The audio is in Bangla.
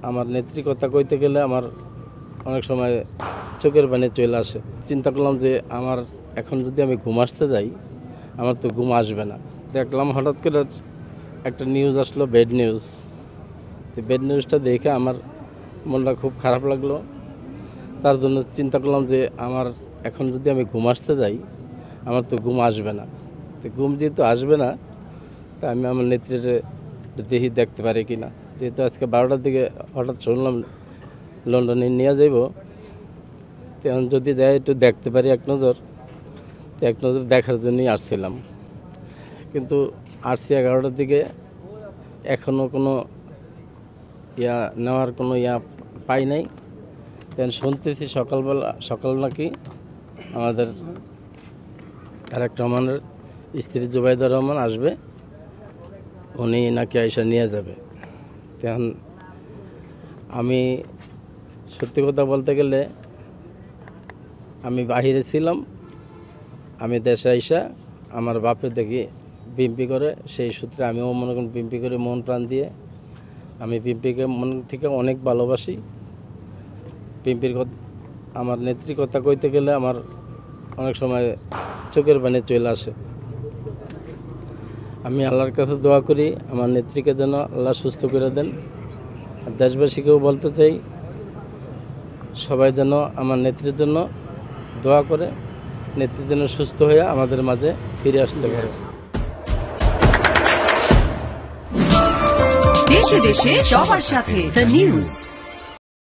আমার নেত্রী কথা কইতে গেলে আমার অনেক সময় চোখের পানি চলে আসে। চিন্তা করলাম যে আমার এখন যদি আমি ঘুম আসতে যাই আমার তো ঘুম আসবে না। দেখলাম হঠাৎ করে একটা নিউজ আসলো, ব্যাড নিউজ। তো ব্যাড নিউজটা দেখে আমার মনটা খুব খারাপ লাগলো। তার জন্য চিন্তা করলাম যে আমার এখন যদি আমি ঘুম আসতে যাই আমার তো ঘুম আসবে না। তো ঘুম যেহেতু আসবে না তা আমি আমার নেত্রীর দেখতে পারি কি না। যেহেতু আজকে 12টার দিকে হঠাৎ শুনলাম লন্ডনে নিয়ে যাইব, তখন যদি যাই একটু দেখতে পারি এক নজর দেখার জন্যই আসছিলাম। কিন্তু আসছি 11টার দিকে, এখনও কোনো নেওয়ার কোনো পাই নাই। তখন শুনতেছি সকাল নাকি আমাদের তারেক রহমানের স্ত্রী জুবাইদা রহমান আসবে, উনি নাকি আইসা নিয়ে যাবে। তখন আমি সত্যি কথা বলতে গেলে আমি বাহিরে ছিলাম, আমি দেশে আইসা আমার বাপের দেখি বিএমপি করে, সেই সূত্রে আমিও মনে করেন বিএমপি করে মন প্রাণ দিয়ে আমি বিএমপিকে মন থেকে অনেক ভালোবাসি। বিএমপির কথা, আমার নেত্রী কথা কইতে গেলে আমার অনেক সময় চোখের পানি চলে আসে। আমি আল্লাহর কাছে দোয়া করি আমার নেত্রীকে যেন আল্লাহ সুস্থ করে দেন। আর দেশবাসীকেও বলতে চাই সবাই যেন আমার নেত্রীর জন্য দোয়া করে, নেত্রী যেন সুস্থ হয়ে আমাদের মাঝে ফিরে আসতে পারে। দেশে দেশে সবার সাথে দ্য নিউজ।